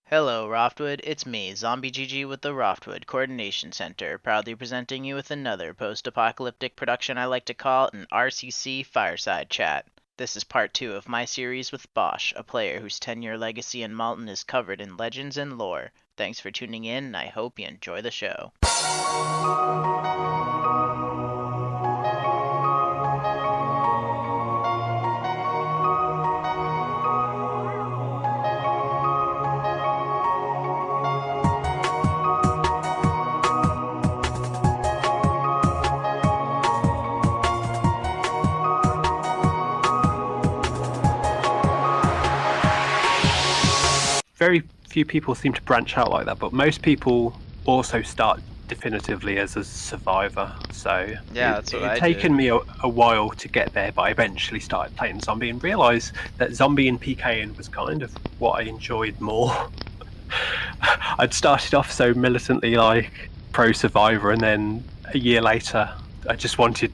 Hello, Roftwood. It's me, Zombie GG with the Roftwood Coordination Center, proudly presenting you with another post-apocalyptic production I like to call an RCC Fireside Chat. This is part 2 of my series with Bosch, a player whose 10-year legacy in Malton is covered in legends and lore. Thanks for tuning in, and I hope you enjoy the show. Very few people seem to branch out like that, but most people also start definitively as a survivor. So Yeah, that's what I it did. taken me a while to get there, but I eventually started playing zombie and realised that zombie and PKing was kind of what I enjoyed more. I'd started off so militantly like pro survivor, and then a year later I just wanted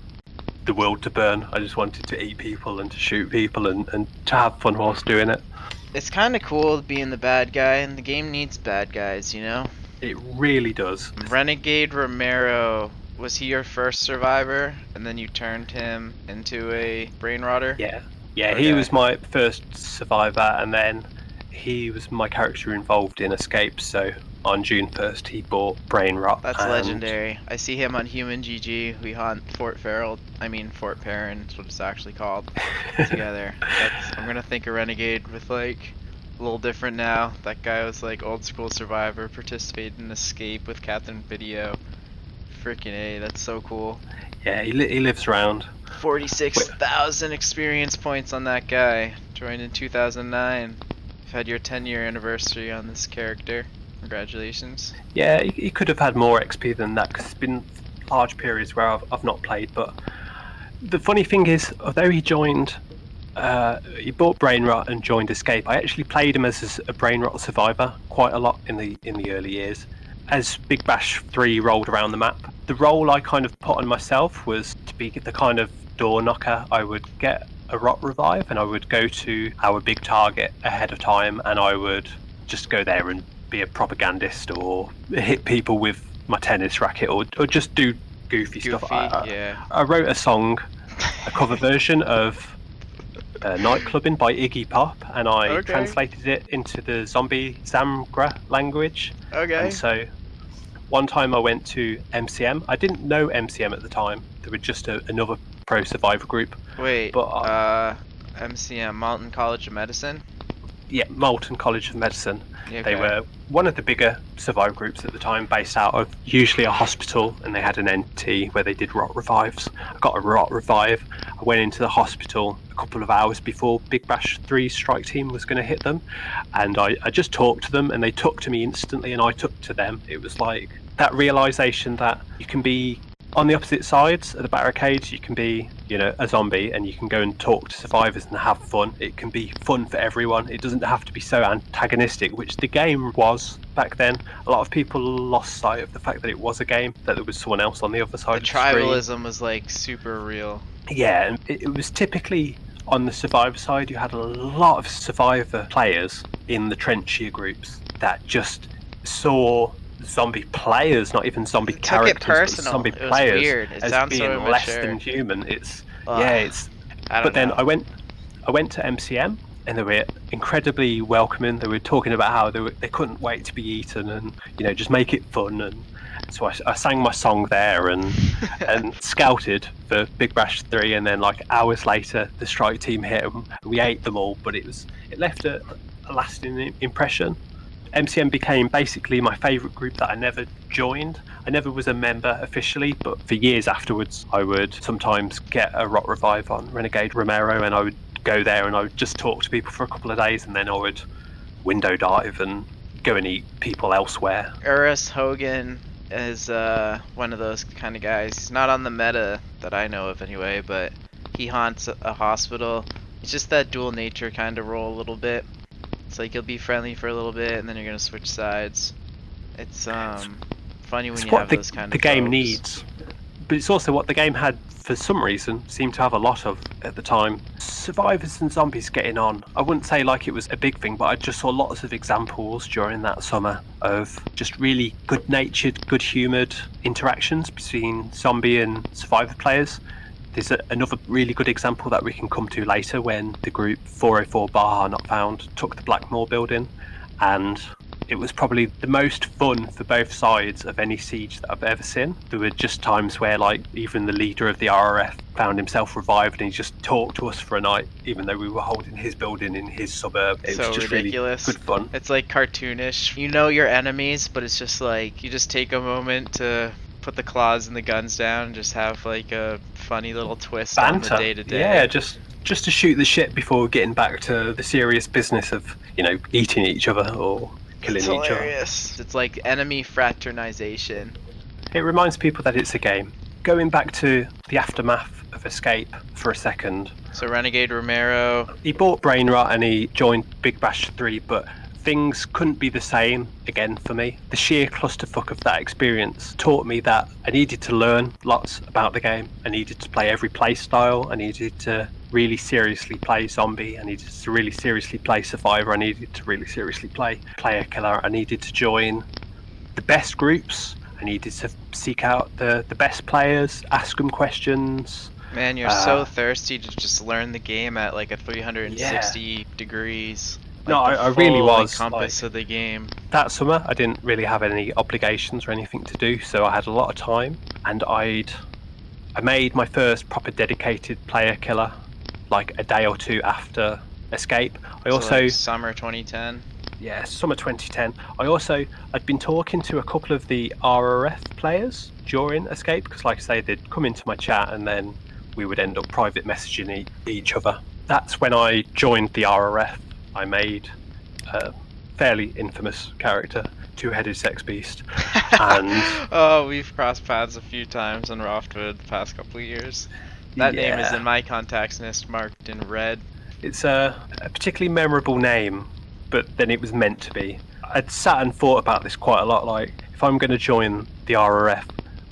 the world to burn. I just wanted to eat people and to shoot people and to have fun whilst doing it. It's kind of cool being the bad guy, and the game needs bad guys, you know? It really does. Renegade Romero, was he your first survivor, and then you turned him into a brain rotter? Yeah, Okay. He was my first survivor, and then he was my character involved in Escape. So on June 1st, he bought Brain Rot. That's legendary. I see him on Human GG. We hunt Fort Perrin, is what it's actually called, together. I'm gonna think of Renegade with like a little different now. That guy was like old school survivor, participated in Escape with Captain Video. Freaking A, that's so cool. Yeah, he lives around. 46,000 experience points on that guy. Joined in 2009. You've had your 10-year anniversary on this character. Congratulations. Yeah, he could have had more XP than that because it's been large periods where I've not played. But the funny thing is, although he bought Brain Rot and joined Escape, I actually played him as a Brain Rot survivor quite a lot in the early years. As Big Bash 3 rolled around the map, the role I kind of put on myself was to be the kind of door knocker. I would get a rot revive and I would go to our big target ahead of time, and I would just go there and be a propagandist or hit people with my tennis racket or just do goofy stuff. I wrote a song, a cover version of Nightclubbing by Iggy Pop, and I translated it into the zombie Zamgra language. And so one time I went to MCM. I didn't know MCM at the time. They were just another pro survivor group. Wait, but MCM, Malton College of Medicine? Yeah, Malton College of Medicine. Okay. They were one of the bigger survivor groups at the time, based out of usually a hospital, and they had an NT where they did rot revives. I got a rot revive. I went into the hospital a couple of hours before Big Bash 3 strike team was going to hit them, and I just talked to them, and they took to me instantly, and I took to them. It was like that realization that you can be on the opposite sides of the barricades. You can be, a zombie, and you can go and talk to survivors and have fun. It can be fun for everyone. It doesn't have to be so antagonistic, which the game was back then. A lot of people lost sight of the fact that it was a game, that there was someone else on the other side of the screen. Tribalism was like super real. Yeah, and it was typically on the survivor side. You had a lot of survivor players in the trenchier groups that just saw zombie players, not even zombie characters, but zombie players as being less than human. But then I went to MCM, and they were incredibly welcoming. They were talking about how they couldn't wait to be eaten, and just make it fun. And so I sang my song there and scouted for Big Bash 3, and then like hours later the strike team hit them. We ate them all, but it left a lasting impression. MCM became basically my favourite group that I never joined. I never was a member officially, but for years afterwards I would sometimes get a rot revive on Renegade Romero, and I would go there and I would just talk to people for a couple of days, and then I would window dive and go and eat people elsewhere. Urus Hogan is one of those kind of guys. He's not on the meta that I know of anyway, but he haunts a hospital. It's just that dual nature kind of role a little bit. It's like you'll be friendly for a little bit, and then you're gonna switch sides. It's funny when you have those kind of. The game needs. but it's also what the game had, for some reason, seemed to have a lot of at the time. Survivors and zombies getting on. I wouldn't say like it was a big thing, but I just saw lots of examples during that summer of just really good-natured, good-humoured interactions between zombie and survivor players. There's another really good example that we can come to later when the group 404 Baja Not Found took the Blackmore building, and it was probably the most fun for both sides of any siege that I've ever seen. There were just times where like even the leader of the RRF found himself revived and he just talked to us for a night, even though we were holding his building in his suburb. It So was just ridiculous. really good fun. It's like cartoonish. You know your enemies, but it's just like you just take a moment to put the claws and the guns down and just have like a funny little twist on the Banter. day to day. Yeah, just to shoot the shit before getting back to the serious business of, eating each other or killing It's each other. hilarious. It's like enemy fraternization. It reminds people that it's a game. Going back to the aftermath of Escape for a second. So Renegade Romero. He bought Brain Rot and he joined Big Bash 3, but things couldn't be the same again for me. The sheer clusterfuck of that experience taught me that I needed to learn lots about the game. I needed to play every play style. I needed to really seriously play Zombie. I needed to really seriously play Survivor. I needed to really seriously play Player Killer. I needed to join the best groups. I needed to seek out the best players, ask them questions. Man, you're so thirsty to just learn the game at like a 360 degrees. Like No, I the really full was. encompass of the game. That summer, I didn't really have any obligations or anything to do, so I had a lot of time, and I made my first proper dedicated Player Killer like a day or two after Escape. I So, also like, summer 2010. Yeah, summer 2010. I'd been talking to a couple of the RRF players during Escape, because like I say, they'd come into my chat and then we would end up private messaging each other. That's when I joined the RRF. I made a fairly infamous character, Two-Headed Sex Beast. And oh, we've crossed paths a few times on Roftwood the past couple of years. That name is in my contacts list marked in red. It's a particularly memorable name, but then it was meant to be. I'd sat and thought about this quite a lot, like, if I'm going to join the RRF,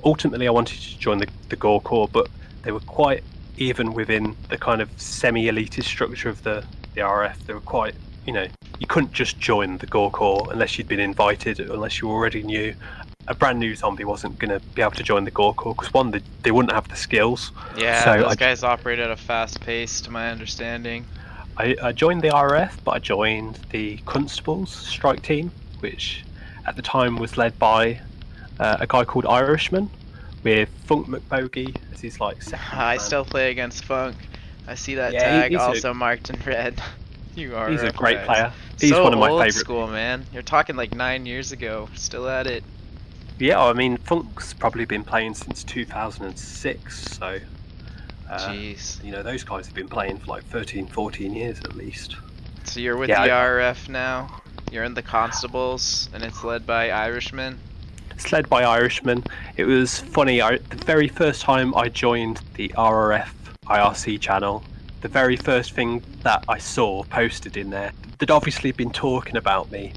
ultimately I wanted to join the Gore Corps, but they were quite even within the kind of semi-elitist structure of the RRF. They were quite, you couldn't just join the Gore Corps unless you'd been invited, unless you already knew. A brand new zombie wasn't going to be able to join the Gore Corps, because one, they wouldn't have the skills. Yeah, so those guys operate at a fast pace, to my understanding. I joined the RF, but I joined the Constables strike team, which at the time was led by a guy called Irishman, with Funk McBogey as his second. I man. Still play against Funk. I see that Yeah, tag he's also marked in red. He's a great player. He's so one of my old favorite. school, man. You're talking like 9 years ago. Still at it. Yeah, I mean, Funk's probably been playing since 2006, so. Jeez. Those guys have been playing for 13, 14 years at least. So you're with the RF now. You're in the Constables, and it's led by Irishman. It's led by Irishman. It was funny. The very first time I joined the RRF IRC channel, the very first thing that I saw posted in there, they'd obviously been talking about me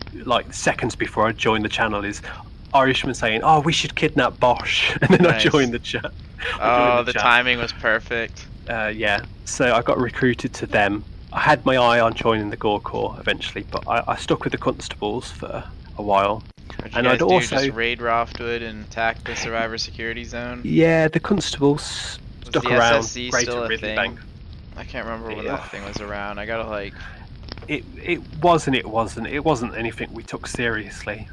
seconds before I joined the channel, is Irishman saying, "Oh, we should kidnap Bosch," and then Nice. I joined the chat. The timing was perfect. Yeah, so I got recruited to them. I had my eye on joining the Gore Corps eventually, but I stuck with the Constables for a while. What'd you And guys I'd do? also Just raid Roftwood and attack the Survivor Security Zone? Yeah, the Constables Was stuck the around SSC Greater still a Ridley thing? Bank. I can't remember when that thing was around. I gotta It was and it wasn't. It wasn't anything we took seriously.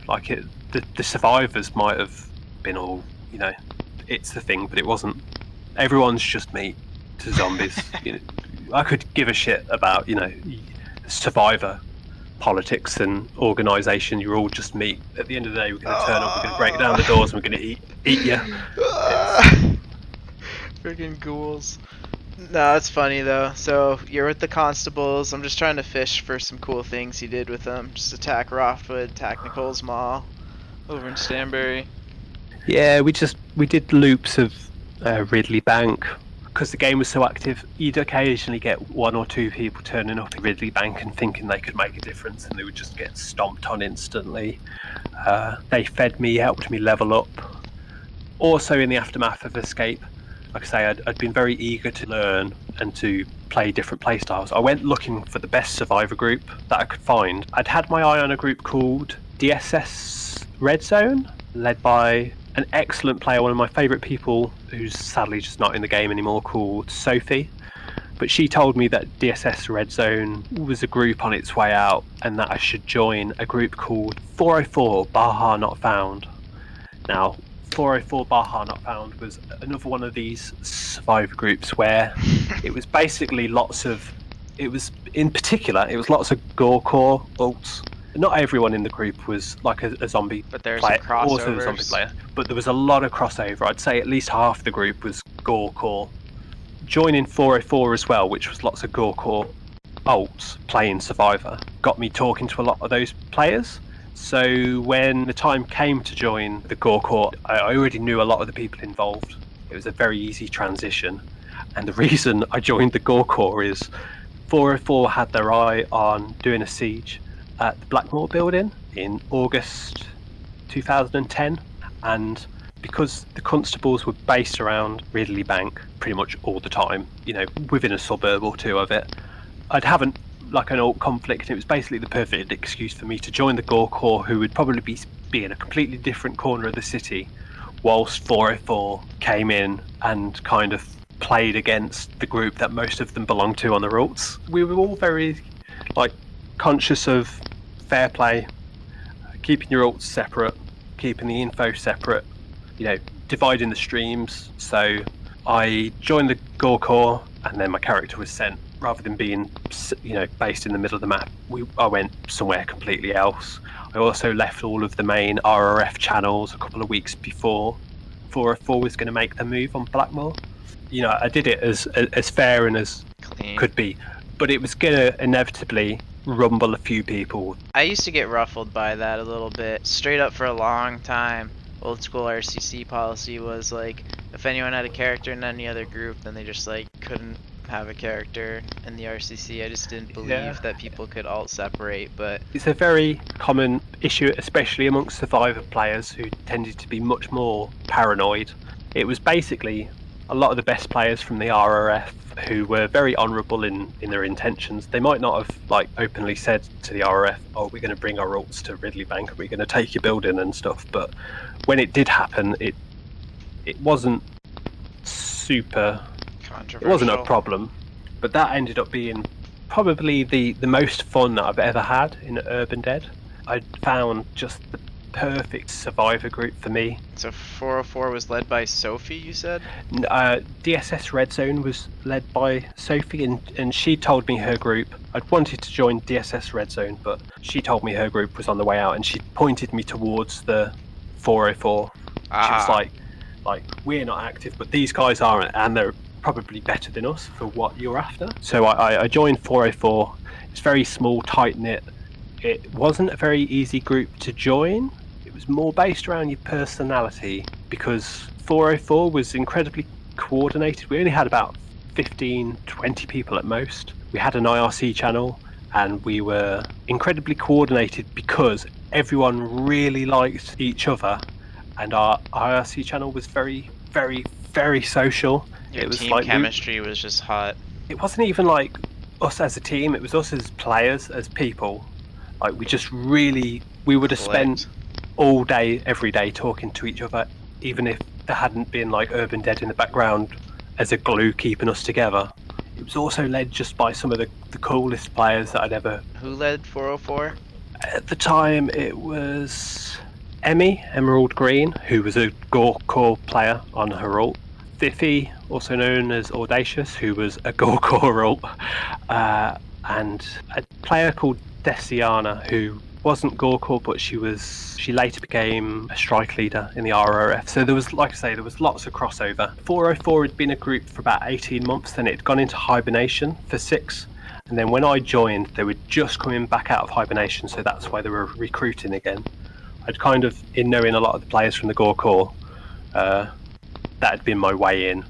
The survivors might have been all, it's the thing, but it wasn't. Everyone's just meat to zombies. I could give a shit about, survivor politics and organisation. You're all just meat. At the end of the day, we're going to turn up, we're going to break down the doors, and we're going to eat you. Freaking ghouls. No, it's funny though. So you're with the Constables. I'm just trying to fish for some cool things you did with them. Just attack Roftwood, attack Nicole's Mall over in Stanbury. Yeah, we did loops of Ridley Bank. Because the game was so active, you'd occasionally get one or two people turning up in Ridley Bank and thinking they could make a difference, and they would just get stomped on instantly. They fed me, helped me level up. Also, in the aftermath of Escape, like I say, I'd been very eager to learn and to play different playstyles. I went looking for the best Survivor group that I could find. I'd had my eye on a group called DSS Red Zone, led by an excellent player, one of my favourite people, who's sadly just not in the game anymore, called Sophie. But she told me that DSS Red Zone was a group on its way out and that I should join a group called 404 Baja Not Found. Now, 404 Baja Not Found was another one of these Survivor groups where it was basically lots of lots of Gorecore ults. Not everyone in the group was like a zombie But there's player, crossovers. also a zombie player. But there was a lot of crossover. I'd say at least half the group was Gorecore. Joining 404 as well, which was lots of Gorecore ults playing Survivor, got me talking to a lot of those players. So when the time came to join the Gorecore, I already knew a lot of the people involved. It was a very easy transition. And the reason I joined the Gorecore is 404 had their eye on doing a siege at the Blackmore building in August 2010. And because the constables were based around Ridley Bank pretty much all the time, within a suburb or two of it, I'd have an alt conflict, and it was basically the perfect excuse for me to join the Gorecore, who would probably be in a completely different corner of the city, whilst 404 came in and kind of played against the group that most of them belonged to on the routes. We were all very conscious of fair play, keeping your alts separate, keeping the info separate, dividing the streams. So I joined the Gorecore, and then my character was sent, rather than being based in the middle of the map, I went somewhere completely else. I also left all of the main RRF channels a couple of weeks before 404 was going to make the move on Blackmore. I did it as fair and as clean could be, but it was going to inevitably rumble a few people. I used to get ruffled by that a little bit. Straight up, for a long time, old school RCC policy was if anyone had a character in any other group, then they just couldn't have a character in the RCC. I just didn't believe that people could alt separate. But it's a very common issue, especially amongst Survivor players who tended to be much more paranoid. It was basically a lot of the best players from the RRF who were very honourable in their intentions. They might not have openly said to the RRF, "Oh, we're going to bring our ults to Ridley Bank, we're going to take your building and stuff." But when it did happen, it wasn't super controversial. It wasn't a problem. But that ended up being probably the most fun that I've ever had in Urban Dead. I found just the perfect Survivor group for me. So 404 was led by Sophie, you said? DSS Red Zone was led by Sophie, and she told me her group. I'd wanted to join DSS Red Zone, but she told me her group was on the way out, and she pointed me towards the 404. She was like, we're not active, but these guys aren't, and they're probably better than us for what you're after. So I joined 404. It's very small, tight-knit. It wasn't a very easy group to join. It was more based around your personality, because 404 was incredibly coordinated. We only had about 15, 20 people at most. We had an IRC channel, and we were incredibly coordinated because everyone really liked each other, and our IRC channel was very, very, very social. Your team chemistry was just hot. It wasn't even us as a team, it was us as players, as people. We would have spent all day, every day, talking to each other, even if there hadn't been Urban Dead in the background as a glue keeping us together. It was also led just by some of the coolest players that I'd ever... Who led 404? At the time, it was Emerald Green, who was a Gorecore player on her ult. Fifi, also known as Audacious, who was a Gorecore ult. And a player called Desiana, who wasn't Gorecore, but she later became a strike leader in the RRF. So there was, there was lots of crossover. 404 had been a group for about 18 months, then it had gone into hibernation for 6. And then when I joined, they were just coming back out of hibernation, so that's why they were recruiting again. I'd kind of, in knowing a lot of the players from the Gorecore, that had been my way in.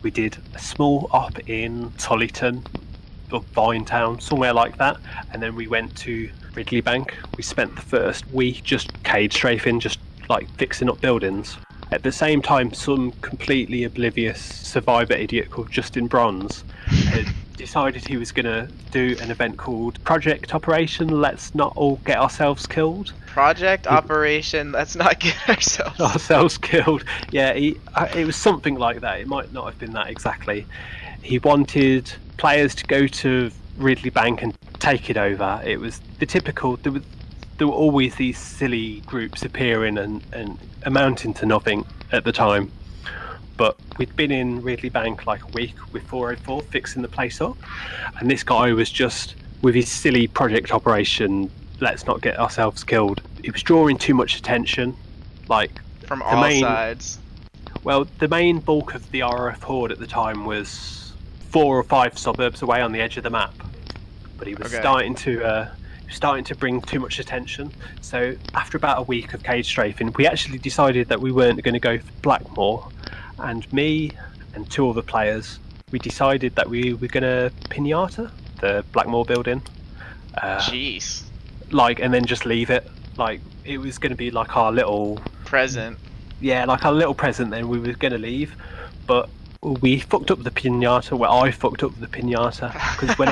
We did a small op in Tullyton, or Vinetown, somewhere like that, and then we went to Ridley Bank. We spent the first week just cage strafing, just fixing up buildings, At the same time, some completely oblivious survivor idiot called Justin Bronze had decided he was going to do an event called Project Operation Let's Not All Get Ourselves Killed. Project Operation Let's Not Get Ourselves Killed. Yeah, it was something like that. It might not have been that exactly. He wanted players to go to Ridley Bank and take it over. It was the typical. There were always these silly groups appearing and amounting to nothing at the time. But we'd been in Ridley Bank like a week with 404 fixing the place up, and this guy was just with his silly Project Operation Let's Not Get Ourselves Killed. It was drawing too much attention, like from all sides. Well, the main bulk of the RF horde at the time was 4 or 5 suburbs away on the edge of the map, but he was starting to bring too much attention. So after about a week of cage strafing, we actually decided that we weren't going to go for Blackmore, and me and 2 other players, we decided that we were going to pinata the Blackmore building. Jeez. And then just leave it. Like, it was going to be like our little present. Yeah, like our little present. Then we were going to leave, but we fucked up the pinata. Well, I fucked up the pinata because when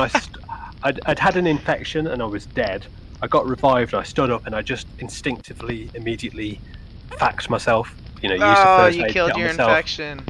I'd had an infection and I was dead. I got revived. I stood up and I just instinctively, immediately faxed myself. You know, used the first aid you killed kit on your myself. infection.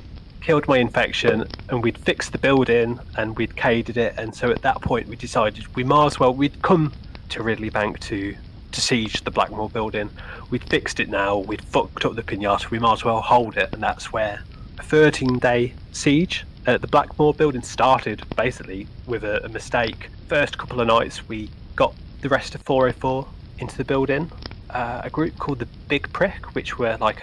Killed my infection, and we'd fixed the building and we'd caded it. And so at that point, we decided we might as well. We'd come to Ridley Bank to siege the Blackmore building. We'd fixed it now. We'd fucked up the pinata. We might as well hold it, and that's where a 13-day siege at the Blackmore building started. Basically, with a mistake. First couple of nights, we got the rest of 404 into the building. A group called the Big Prick, which were like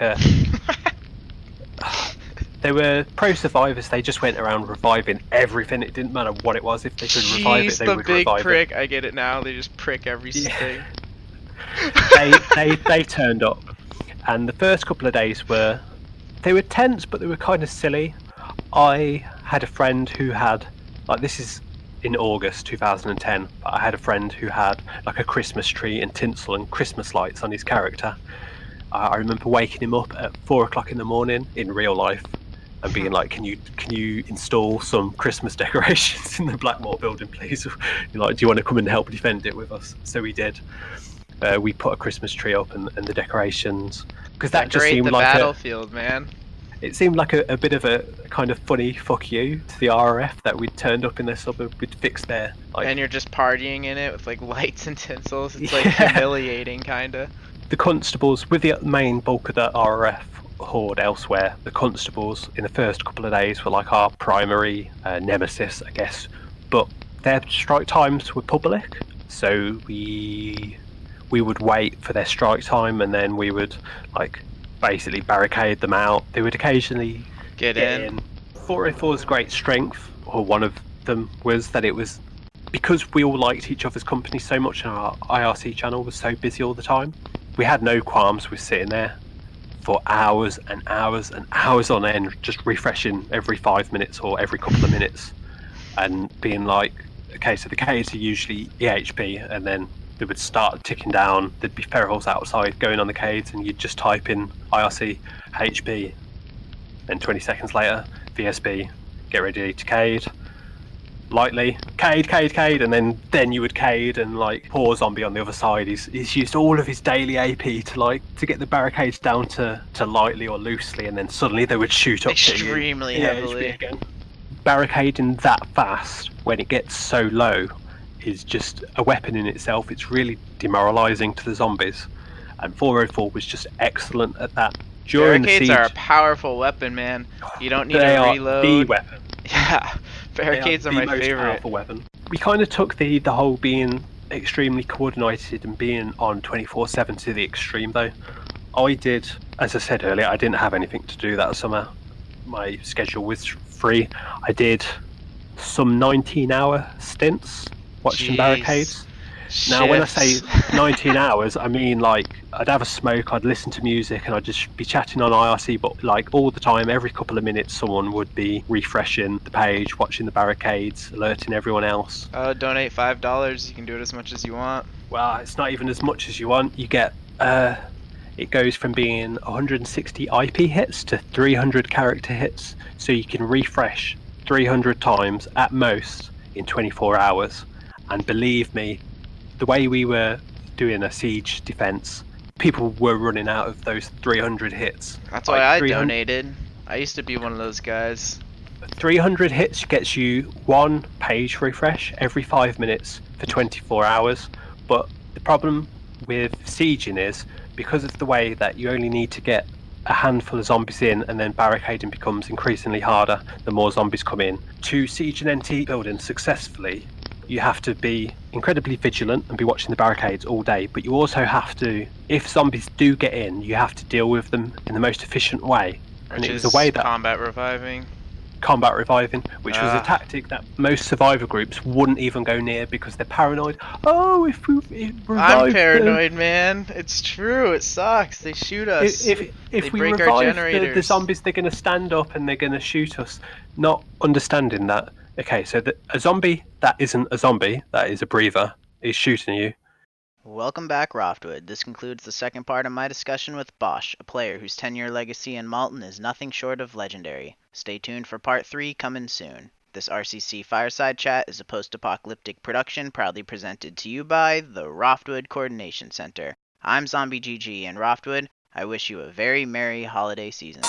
they were pro survivors. They just went around reviving everything. It didn't matter what it was. If they could revive it, they would revive it. The Big Prick. I get it now. They just prick everything. They turned up, and the first couple of days were tense, but they were kind of silly. I had a friend who had, like, this is in August 2010, but I had a friend who had like a Christmas tree and tinsel and Christmas lights on his character. I remember waking him up at 4 o'clock in the morning in real life and being like, can you install some Christmas decorations in the Blackmore building, please? Like, do you want to come and help defend it with us? So we did. We put a Christmas tree up and the decorations, because that just seemed like battlefield, man. It seemed like a bit of a kind of funny fuck you to the RAF that we'd turned up in their suburb, we'd fixed their and you're just partying in it with like lights and tinsels. It's like humiliating, kinda. The constables, with the main bulk of the RAF horde elsewhere, the constables in the first couple of days were like our primary nemesis, I guess. But their strike times were public, so we would wait for their strike time, and then we would like basically barricade them out. They would occasionally get in. 404's great strength, or one of them, was that it was because we all liked each other's company so much, and our IRC channel was so busy all the time. We had no qualms with sitting there for hours and hours and hours on end, just refreshing every 5 minutes or every couple of minutes, and being like, okay, so the Ks are usually EHP, and then they would start ticking down. There'd be ferals outside going on the K's, and you'd just type in IRC HP, and 20 seconds later, VSB, get ready to cade. Lightly, cade, and then you would cade, and like poor zombie on the other side, he's used all of his daily AP to get the barricades down to lightly or loosely, and then suddenly they would shoot up extremely heavily again. Barricading that fast when it gets so low is just a weapon in itself. It's really demoralizing to the zombies, and 404 was just excellent at that. During barricades the siege, are a powerful weapon, man. You don't need to reload. The weapon. Yeah, barricades are my most favorite. Powerful weapon. We kind of took the whole being extremely coordinated and being on 24/7 to the extreme, though. I did, as I said earlier, I didn't have anything to do that summer. My schedule was free. I did some 19-hour stints watching barricades. Now, when I say 19 hours, I mean like I'd have a smoke, I'd listen to music, and I'd just be chatting on IRC, but like all the time, every couple of minutes, someone would be refreshing the page, watching the barricades, alerting everyone else. Donate $5. You can do it as much as you want. Well, it's not even as much as you want. You get it goes from being 160 IP hits to 300 character hits, so you can refresh 300 times at most in 24 hours. And believe me, the way we were doing a siege defense, people were running out of those 300 hits. That's why I donated. I used to be one of those guys. 300 hits gets you one page refresh every 5 minutes for 24 hours. But the problem with sieging is, because of the way that you only need to get a handful of zombies in, and then barricading becomes increasingly harder the more zombies come in. To siege an NT building successfully, you have to be incredibly vigilant and be watching the barricades all day, but you also have to, if zombies do get in, you have to deal with them in the most efficient way. Which is a way that combat reviving, which was a tactic that most survivor groups wouldn't even go near because they're paranoid. Oh, if we revive I'm paranoid, man. It's true. It sucks. They shoot us. If we revive the zombies, they're going to stand up and they're going to shoot us. Not understanding that. Okay, so a zombie that isn't a zombie, that is a breather, is shooting you. Welcome back, Roftwood. This concludes the second part of my discussion with Bosch, a player whose 10-year legacy in Malton is nothing short of legendary. Stay tuned for part 3 coming soon. This RCC Fireside Chat is a post-apocalyptic production proudly presented to you by the Roftwood Coordination Center. I'm Zombie GG, and Roftwood, I wish you a very merry holiday season.